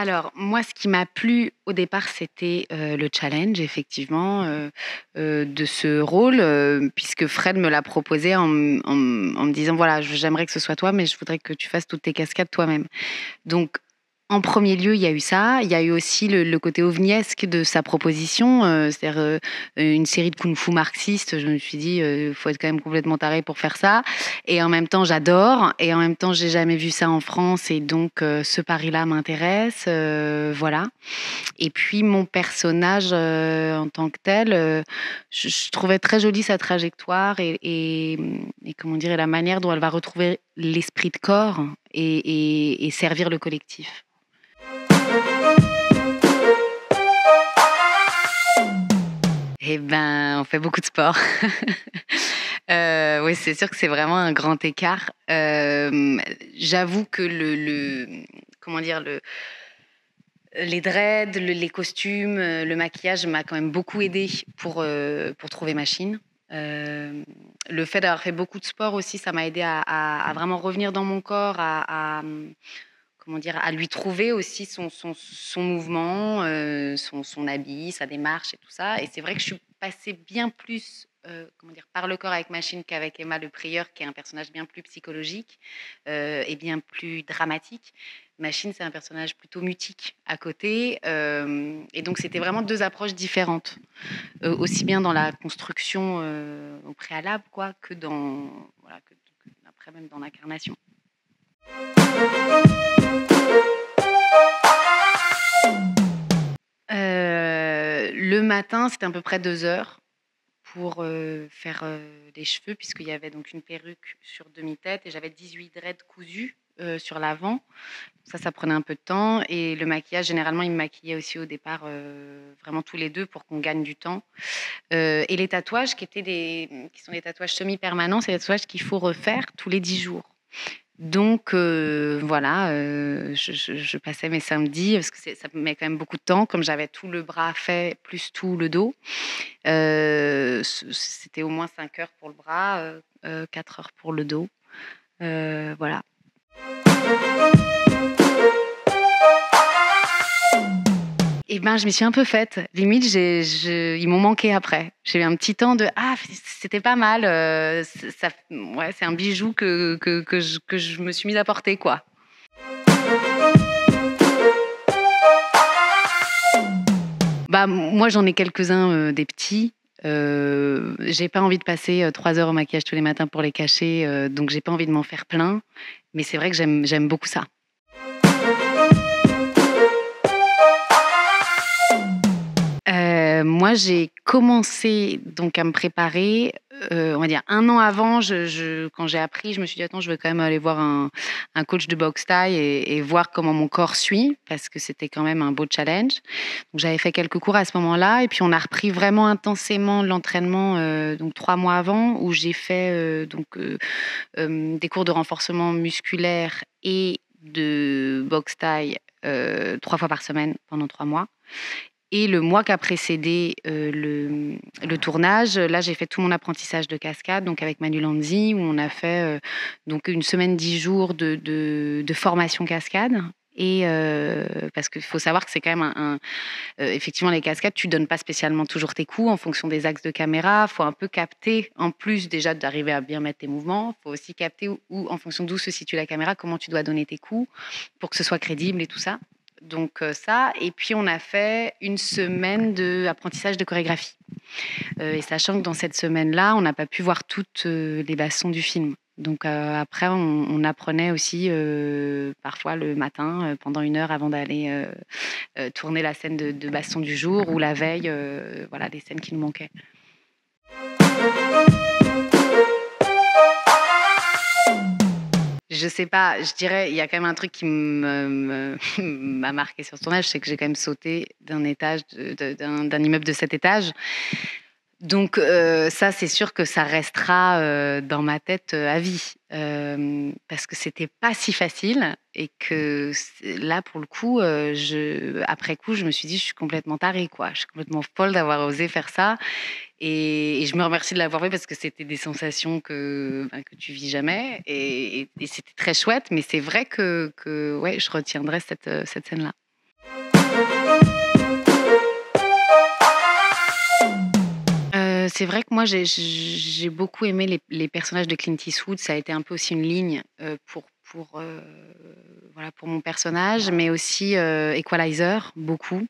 Alors, moi, ce qui m'a plu au départ, c'était le challenge, effectivement, de ce rôle, puisque Fred me l'a proposé en me disant, voilà, j'aimerais que ce soit toi, mais je voudrais que tu fasses toutes tes cascades toi-même. Donc, en premier lieu, il y a eu ça. Il y a eu aussi le côté ovniesque de sa proposition, c'est-à-dire une série de kung-fu marxistes. Je me suis dit, il faut être quand même complètement taré pour faire ça. Et en même temps, j'adore. Et en même temps, j'ai jamais vu ça en France. Et donc, ce pari-là m'intéresse. Voilà. Et puis, mon personnage en tant que tel, je trouvais très jolie sa trajectoire et comment dire, et la manière dont elle va retrouver l'esprit de corps et servir le collectif. Eh ben, on fait beaucoup de sport. Oui, c'est sûr que c'est vraiment un grand écart. J'avoue que comment dire, les dreads, les costumes, le maquillage m'a quand même beaucoup aidé pour trouver ma chine. Le fait d'avoir fait beaucoup de sport aussi, ça m'a aidé à vraiment revenir dans mon corps, comment dire, à lui trouver aussi son mouvement, son habit, sa démarche et tout ça. Et c'est vrai que je suis passée bien plus comment dire, par le corps avec Machine qu'avec Emma le Prieur, qui est un personnage bien plus psychologique et bien plus dramatique. Machine, c'est un personnage plutôt mutique à côté. Et donc, c'était vraiment deux approches différentes, aussi bien dans la construction au préalable, quoi, que dans, voilà, après même dans l'incarnation. Le matin, c'était à peu près 2 heures pour faire les cheveux, puisqu'il y avait donc une perruque sur demi-tête et j'avais 18 dreads cousus sur l'avant. Ça prenait un peu de temps. Et le maquillage, généralement, ils me maquillaient aussi au départ, vraiment tous les deux pour qu'on gagne du temps. Et les tatouages, qui sont des tatouages semi-permanents, c'est des tatouages qu'il faut refaire tous les 10 jours. Donc voilà, je passais mes samedis, parce que ça met quand même beaucoup de temps, comme j'avais tout le bras fait, plus tout le dos. C'était au moins 5 heures pour le bras, 4 heures pour le dos. Voilà. Et ben, je m'y suis un peu faite. Limite, ils m'ont manqué après. J'ai eu un petit temps de ah, c'était pas mal. Ouais, c'est un bijou que je me suis mise à porter, quoi. Bah, moi, j'en ai quelques-uns des petits. J'ai pas envie de passer 3 heures au maquillage tous les matins pour les cacher, donc j'ai pas envie de m'en faire plein. Mais c'est vrai que j'aime beaucoup ça. Moi, j'ai commencé donc à me préparer, on va dire 1 an avant. Quand j'ai appris, je me suis dit: «Attends, je vais quand même aller voir un coach de boxe thaï et voir comment mon corps suit», parce que c'était quand même un beau challenge. Donc j'avais fait quelques cours à ce moment-là et puis on a repris vraiment intensément l'entraînement, donc 3 mois avant où j'ai fait, des cours de renforcement musculaire et de boxe thaï, 3 fois par semaine pendant 3 mois. Et le mois qui a précédé, le tournage, là, j'ai fait tout mon apprentissage de cascade, donc avec Manu Lanzi, où on a fait, donc 1 semaine, 10 jours de formation cascade. Et parce qu'il faut savoir que c'est quand même effectivement, les cascades, tu donnes pas spécialement toujours tes coups en fonction des axes de caméra. Faut un peu capter, en plus déjà d'arriver à bien mettre tes mouvements, faut aussi capter où en fonction d'où se situe la caméra, comment tu dois donner tes coups pour que ce soit crédible et tout ça. Donc ça, et puis on a fait 1 semaine d'apprentissage de chorégraphie. Et sachant que dans cette semaine-là, on n'a pas pu voir toutes les bastons du film. Donc après, on apprenait aussi parfois le matin, pendant 1 heure avant d'aller tourner la scène de baston du jour ou la veille, voilà, des scènes qui nous manquaient. Je sais pas, je dirais, il y a quand même un truc qui m'a marqué sur ce tournage, c'est que j'ai quand même sauté d'un étage, d'un immeuble de 7 étages. Donc ça, c'est sûr que ça restera dans ma tête à vie, parce que c'était pas si facile et que là, pour le coup, après coup, je me suis dit, je suis complètement tarée, quoi. Je suis complètement folle d'avoir osé faire ça. Et je me remercie de l'avoir fait parce que c'était des sensations que tu vis jamais. Et c'était très chouette, mais c'est vrai que ouais, je retiendrai cette scène-là. c'est vrai que moi, j'ai beaucoup aimé les personnages de Clint Eastwood. Ça a été un peu aussi une ligne voilà, pour mon personnage, mais aussi Equalizer, beaucoup.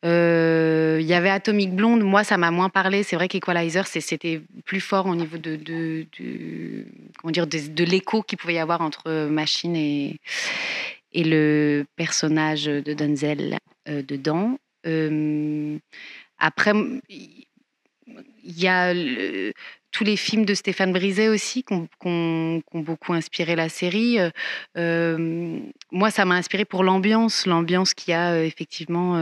Il y avait Atomic Blonde, moi ça m'a moins parlé. C'est vrai qu'Equalizer, c'était plus fort au niveau comment dire, de l'écho qu'il pouvait y avoir entre Machine et le personnage de Denzel dedans. Après, il y a tous les films de Stéphane Brisé aussi qui ont beaucoup inspiré la série. Moi, ça m'a inspiré pour l'ambiance qu'il y a effectivement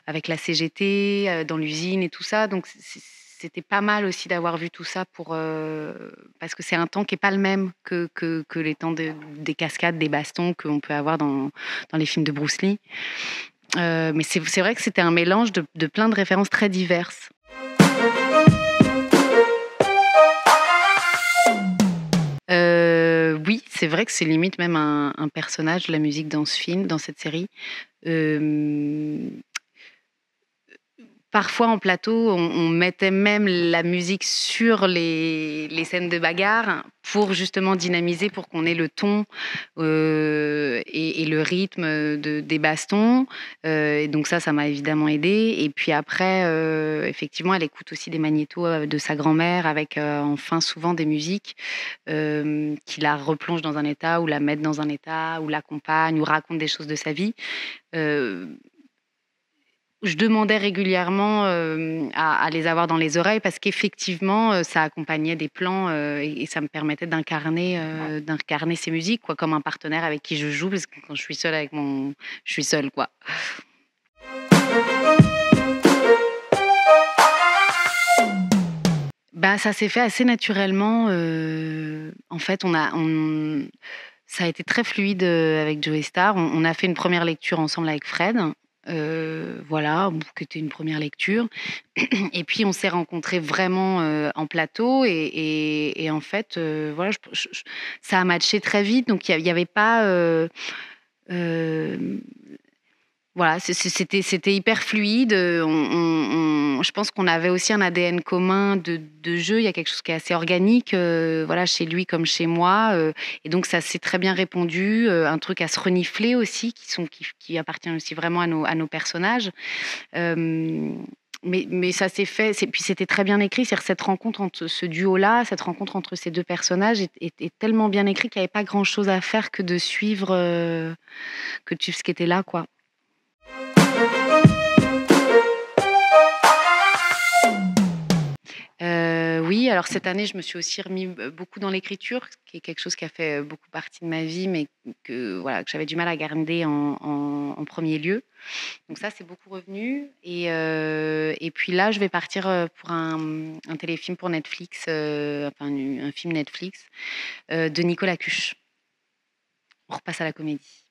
avec la CGT, dans l'usine et tout ça. Donc, c'était pas mal aussi d'avoir vu tout ça parce que c'est un temps qui n'est pas le même que les temps des cascades, des bastons qu'on peut avoir dans les films de Bruce Lee. Mais c'est vrai que c'était un mélange de plein de références très diverses. Oui, c'est vrai que c'est limite même un personnage, la musique dans ce film, dans cette série. Hem, Parfois en plateau, on mettait même la musique sur les scènes de bagarre pour justement dynamiser, pour qu'on ait le ton, et le rythme des bastons, et donc ça m'a évidemment aidée et puis après, effectivement, elle écoute aussi des magnétos, de sa grand-mère avec, enfin souvent des musiques, qui la replongent dans un état ou la mettent dans un état ou l'accompagnent ou racontent des choses de sa vie. Heu je demandais régulièrement, à les avoir dans les oreilles parce qu'effectivement, ça accompagnait des plans, et ça me permettait d'incarner ces musiques quoi, comme un partenaire avec qui je joue parce que quand je suis seule je suis seule quoi. Bah, ça s'est fait assez naturellement, en fait, ça a été très fluide, avec Joey Starr. On a fait une première lecture ensemble avec Fred, voilà, qui était une première lecture et puis on s'est rencontrés vraiment, en plateau et en fait, voilà, ça a matché très vite donc il y avait pas, hem voilà, c'était hyper fluide, je pense qu'on avait aussi un ADN commun de jeu. Il y a quelque chose qui est assez organique, voilà, chez lui comme chez moi, et donc ça s'est très bien répondu, un truc à se renifler aussi qui appartient aussi vraiment à nos personnages. Mais ça s'est fait puis c'était très bien écrit, c'est-à-dire cette rencontre entre ce duo-là, cette rencontre entre ces 2 personnages est tellement bien écrit qu'il y avait pas grand-chose à faire que de suivre ce qui était là, quoi. Oui, alors cette année, je me suis aussi remis beaucoup dans l'écriture, ce qui est quelque chose qui a fait, beaucoup partie de ma vie, mais que voilà, que j'avais du mal à garder en 1er lieu. Donc ça, c'est beaucoup revenu et puis là, je vais partir, pour un téléfilm pour Netflix, enfin un film Netflix, de Nicolas Cuche. On repasse à la comédie.